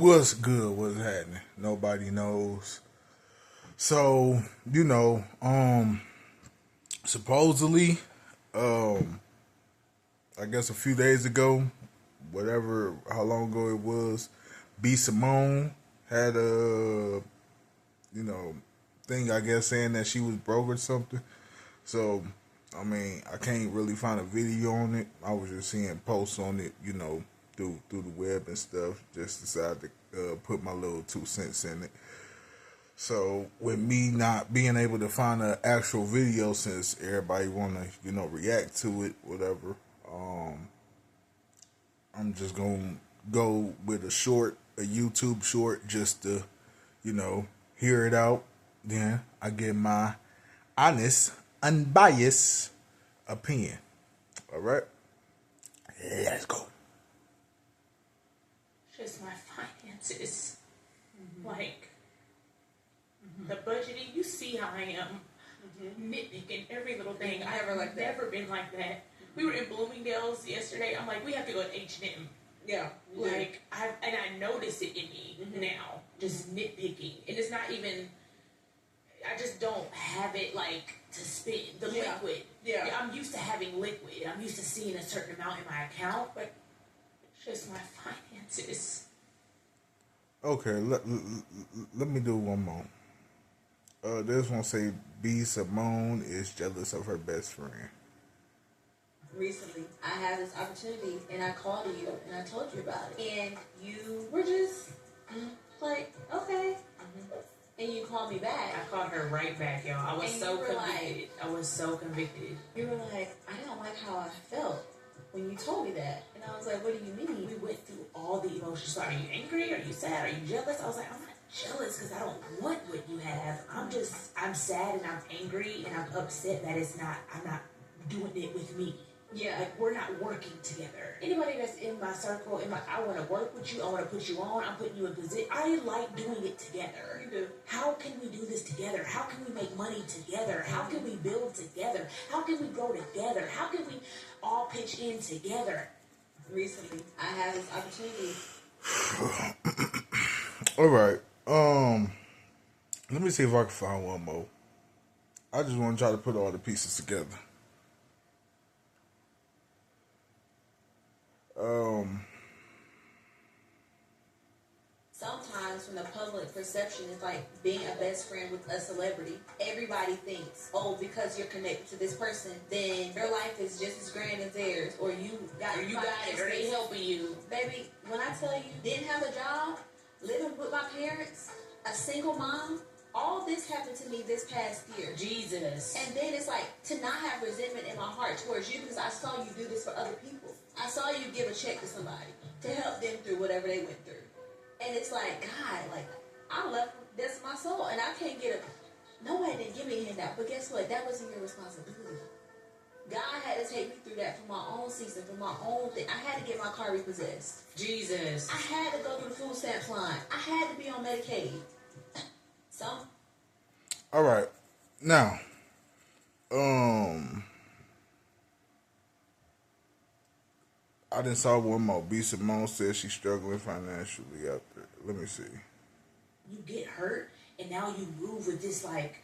What's good? What's happening? Nobody knows. So, supposedly, um, I guess a few days ago, whatever, how long ago it was, B. Simone had a, you know, thing, I guess, saying that she was broke or something. So, I mean, I can't really find a video on it. I was just seeing posts on it, through the web and stuff. Just decided to put my little 2 cents in it. So with me not being able to find an actual video, since everybody wanna react to it, whatever, I'm just gonna go with a YouTube short, just to hear it out. Then I get my honest, unbiased opinion. All right, let's go. Just my finances. Like, the budgeting, you see how I am. Nitpicking every little thing. I've never been like that. We were in Bloomingdale's yesterday. I'm like, we have to go to H&M. Yeah. Like, I notice it in me now. Just nitpicking. And it's not even, I just don't have it, like, to spend. The liquid. Yeah. I'm used to having liquid. I'm used to seeing a certain amount in my account, but it's just my finances. Okay, let me do one more. This one say B. Simone is jealous of her best friend. Recently, I had this opportunity, and I called you, and I told you about it. And you were just like, okay. And you called me back. I called her right back, y'all. I was And so you were convicted. I was so convicted. You were like, I don't like how I felt when you told me that. And I was like, what do you mean? We went through all the emotions. So, are you angry? Are you sad? Are you jealous? I was like, I'm not jealous because I don't want what you have. I'm sad and I'm angry and I'm upset that I'm not doing it with me. Yeah. Like, we're not working together. Anybody that's in my circle, I want to work with you. I want to put you on. I'm putting you in position. I like doing it together. You do. How can we do this together? How can we make money together? How can we build together? How can we grow together? How can we all pitch in together? Recently, I had this opportunity. All right. Let me see if I can find one more. I just want to try to put all the pieces together. Sometimes when the public perception is like being a best friend with a celebrity, everybody thinks, oh, because you're connected to this person, then your life is just as grand as theirs, or you got it, or they helping you. Baby, when I tell you, didn't have a job, living with my parents, a single mom, all this happened to me this past year. Jesus. And then it's like, to not have resentment in my heart towards you, because I saw you do this for other people. I saw you give a check to somebody to help them through whatever they went through. And it's like, God, like, I left, that's my soul. And I can't nobody didn't give me a handout. But guess what? That wasn't your responsibility. God had to take me through that for my own season, for my own thing. I had to get my car repossessed. Jesus. I had to go through the food stamps line. I had to be on Medicaid. All right. Now, I done saw one more. B. Simone says she's struggling financially out there. Let me see. You get hurt, and now you move with this, like,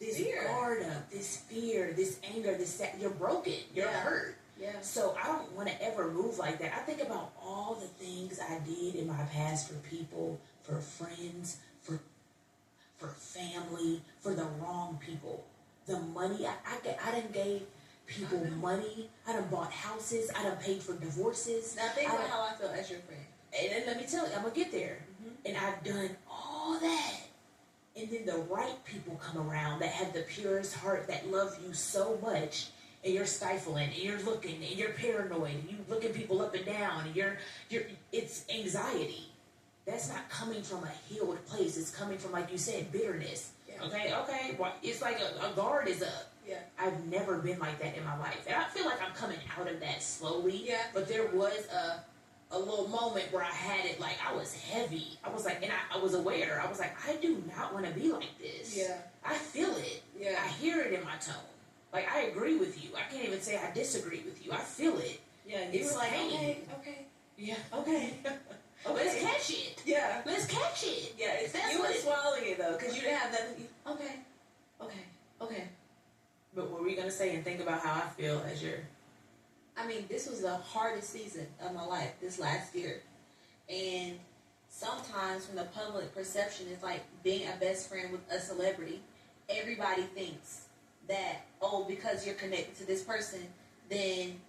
this guard up, this fear, this anger, you're broken. You're hurt. Yeah. So I don't want to ever move like that. I think about all the things I did in my past for people, for friends, for family, for the wrong people. The money I done gave people money. I done bought houses. I done paid for divorces. Now think about how I feel as your friend. And then let me tell you, I'm gonna get there. And I've done all that. And then the right people come around that have the purest heart, that love you so much, and you're stifling, and you're looking, and you're paranoid, and you're looking people up and down, and it's anxiety. That's not coming from a healed place. It's coming from, like you said, bitterness. Yeah. Okay. Well, it's like a guard is up. Yeah. I've never been like that in my life. And I feel like I'm coming out of that slowly. Yeah. But there was a little moment where I had it, like, I was heavy. I was like, and I was aware. I was like, I do not want to be like this. Yeah. I feel it. Yeah. I hear it in my tone. Like, I agree with you. I can't even say I disagree with you. I feel it. Yeah. It's like, okay. Yeah. Okay. Let's catch it. Yeah. Yeah. Let's catch it. Yeah, That's you what were it- swallowing it though, because you didn't have nothing. Okay. But what were we gonna say and think about how I feel as your? I mean, this was the hardest season of my life this last year, and sometimes from the public perception, it's like being a best friend with a celebrity. Everybody thinks that, oh, because you're connected to this person, then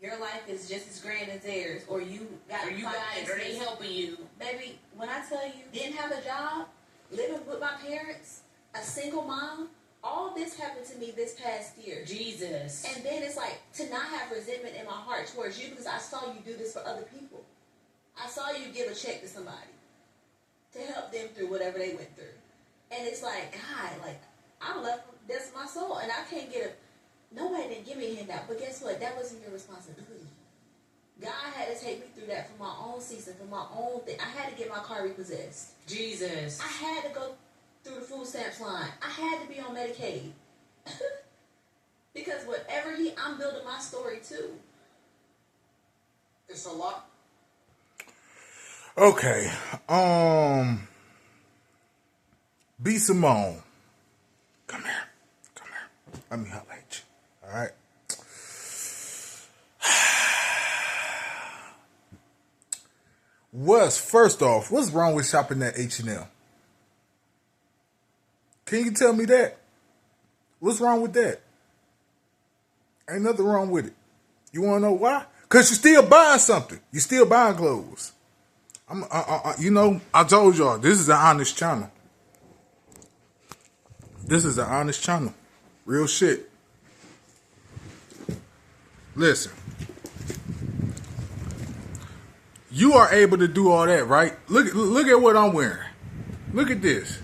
your life is just as grand as theirs, or you got Or they helping you. Baby, when I tell you, didn't have a job, living with my parents, a single mom, all this happened to me this past year. Jesus. And then it's like, to not have resentment in my heart towards you, because I saw you do this for other people. I saw you give a check to somebody to help them through whatever they went through. And it's like, God, like, I'm left from that's my soul, and I can't get nobody didn't give me a handout, but guess what? That wasn't your responsibility. God had to take me through that for my own season, for my own thing. I had to get my car repossessed. Jesus. I had to go through the food stamps line. I had to be on Medicaid. Because whatever I'm building my story too. It's a lot. Okay. B. Simone. Come here. Let me holler at you. All right. First off, what's wrong with shopping at H&M? Can you tell me that? What's wrong with that? Ain't nothing wrong with it. You want to know why? Because you're still buying something. You're still buying clothes. I told y'all, this is an honest channel. This is an honest channel. Real shit. Listen. You are able to do all that, right? Look at what I'm wearing. Look at this.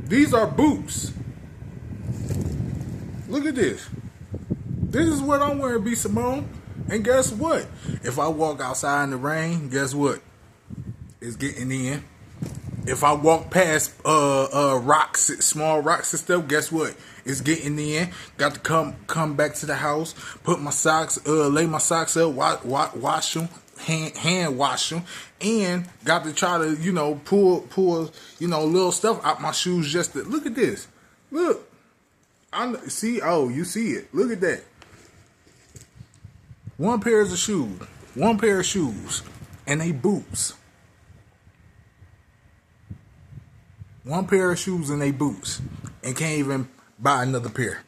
These are boots. Look at this. This is what I'm wearing, B. Simone. And guess what? If I walk outside in the rain, guess what? It's getting in. If I walk past rocks, small rocks and stuff, guess what? It's getting in. Got to come back to the house, put my socks, lay my socks up, wash them, hand wash them, and got to try to pull little stuff out my shoes just to look at this. Look, you see it. Look at that. One pair of shoes, and they boots. One pair of shoes and they boots. And can't even buy another pair.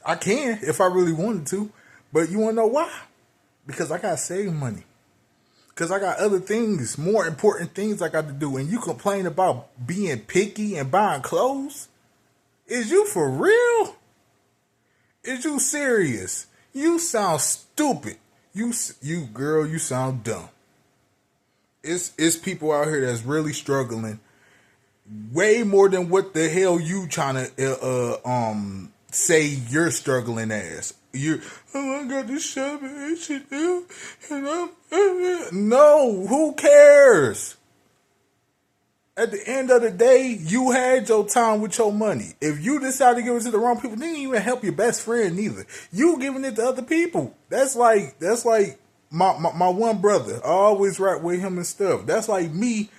I can if I really wanted to. But you want to know why? Because I got to save money. Because I got other things, more important things I got to do. And you complain about being picky and buying clothes? Is you for real? Is you serious? You sound stupid. You girl, you sound dumb. It's people out here that's really struggling way more than what the hell you trying to say you're struggling as. I got this shop at H&M and no, who cares? At the end of the day, you had your time with your money. If you decide to give it to the wrong people, then you even help your best friend neither. You giving it to other people. That's like my one brother. I always rap with him and stuff. That's like me.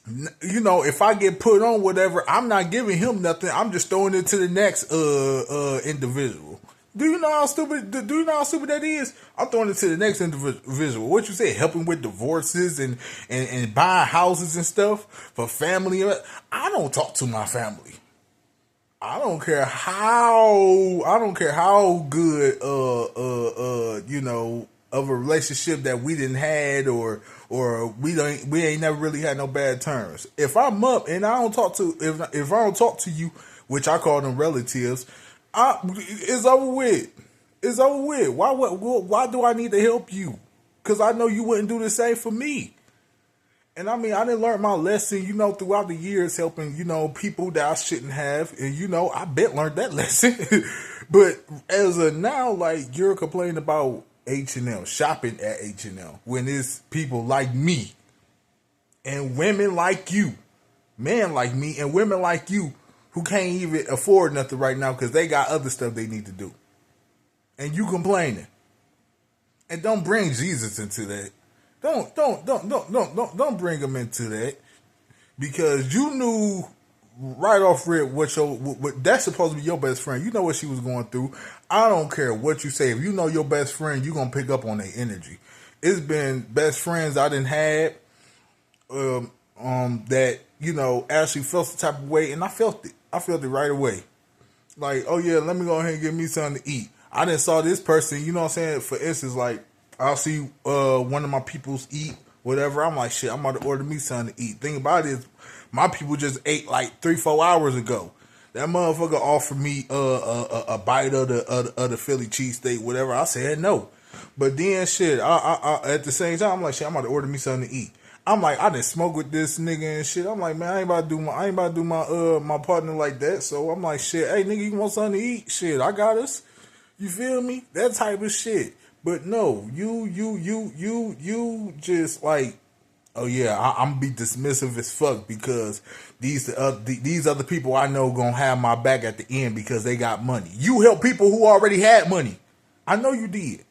If I get put on whatever, I'm not giving him nothing. I'm just throwing it to the next individual. Do you know how stupid that is? I'm throwing it to the next individual. What you say? Helping with divorces and buying houses and stuff for family. I don't talk to my family. I don't care how good of a relationship that we didn't had or we ain't never really had no bad terms. If I'm up and I don't talk to if I don't talk to you, which I call them relatives, it's over with. It's over with. Why do I need to help you? Because I know you wouldn't do the same for me. And I mean, I didn't learn my lesson, throughout the years helping, people that I shouldn't have. And, I bet learned that lesson. But as of now, like, you're complaining about H&M, shopping at H&M, when it's people like me and women like you, men like me and women like you who can't even afford nothing right now because they got other stuff they need to do. And you complaining. And don't bring Jesus into that. Don't bring him into that. Because you knew right off rip what that's supposed to be your best friend. You know what she was going through. I don't care what you say. If you know your best friend, you're gonna pick up on their energy. It's been best friends I done had that, actually felt the type of way, and I felt it. I felt it right away. Like, oh yeah, let me go ahead and get me something to eat. I didn't saw this person, you know what I'm saying? For instance, like, I'll see one of my peoples eat, whatever. I'm like, shit, I'm about to order me something to eat. Thing about it is, my people just ate like 3-4 hours ago. That motherfucker offered me a bite of the Philly cheesesteak, whatever. I said no. But then shit, I at the same time, I'm like, shit, I'm about to order me something to eat. I'm like, I didn't smoke with this nigga and shit. I'm like, man, I ain't about to do my partner like that. So I'm like, shit, hey nigga, you want something to eat? Shit, I got us. You feel me? That type of shit. But no, you just like, oh yeah, I'm be dismissive as fuck because these other people I know gonna have my back at the end because they got money. You help people who already had money. I know you did.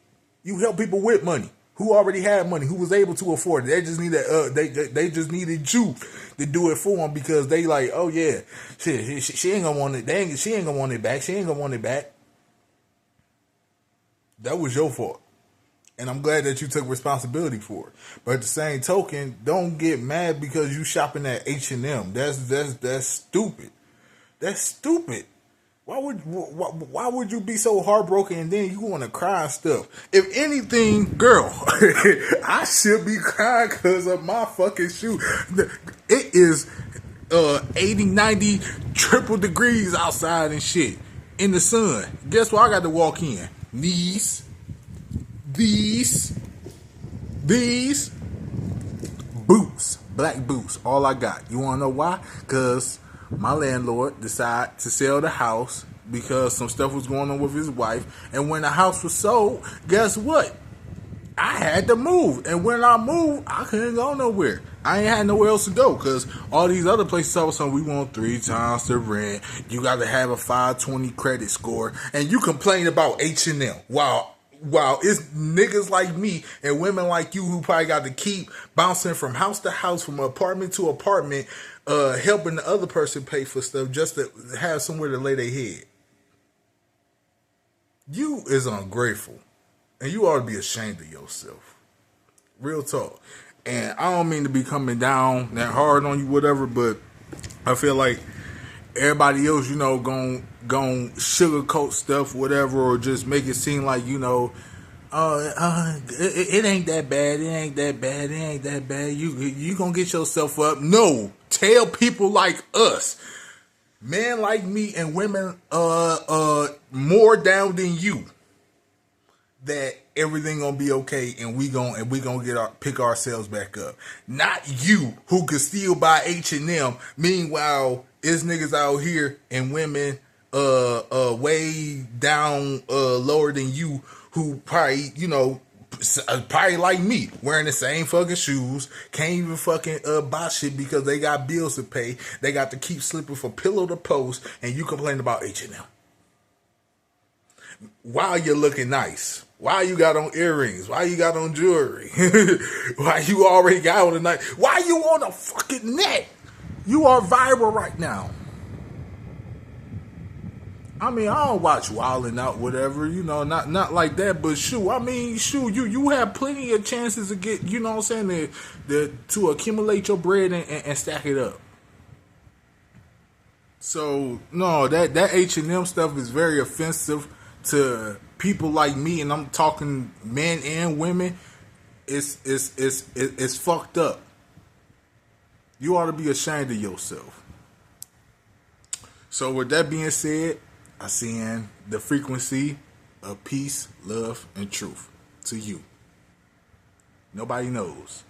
You help people with money who already had money, who was able to afford it. They just needed they just needed you to do it for them because they like, oh yeah, shit, she ain't gonna want it. She ain't gonna want it back. She ain't gonna want it back. That was your fault. And I'm glad that you took responsibility for it. But at the same token, don't get mad because you shopping at H&M. That's stupid. That's stupid. Why would you be so heartbroken and then you want to cry and stuff? If anything, girl, I should be crying because of my fucking shoe. It is 80, 90, triple degrees outside and shit in the sun. Guess what I got to walk in? These boots, black boots, all I got. You want to know why? Because my landlord decided to sell the house because some stuff was going on with his wife. And when the house was sold, guess what? I had to move. And when I moved, I couldn't go nowhere. I ain't had nowhere else to go because all these other places I was on, we want 3 times the rent. You got to have a 520 credit score. And you complain about H&M. Wow, it's niggas like me and women like you who probably got to keep bouncing from house to house, from apartment to apartment, helping the other person pay for stuff just to have somewhere to lay their head. You is ungrateful. And you ought to be ashamed of yourself. Real talk. And I don't mean to be coming down that hard on you, whatever, but I feel like everybody else, gon' sugarcoat stuff, whatever, or just make it seem like, it ain't that bad. It ain't that bad. It ain't that bad. You gonna get yourself up. No. Tell people like us, men like me and women more down than you, that everything gonna be okay and we gonna pick ourselves back up. Not you who could still buy H&M. Meanwhile, it's niggas out here and women way down lower than you who probably, probably like me, wearing the same fucking shoes, can't even fucking buy shit because they got bills to pay. They got to keep slipping from pillow to post, and you complain about H&M. While you're looking nice. Why you got on earrings? Why you got on jewelry? Why you already got on a night? Why you on a fucking net? You are viral right now. I mean, I don't watch Wildin' Out, whatever, not like that, but you have plenty of chances to get, you know what I'm saying, to accumulate your bread and stack it up. So, no, that H&M stuff is very offensive to people like me, and I'm talking men and women. It's fucked up. You ought to be ashamed of yourself. So with that being said, I send the frequency of peace, love, and truth to you. Nobody knows.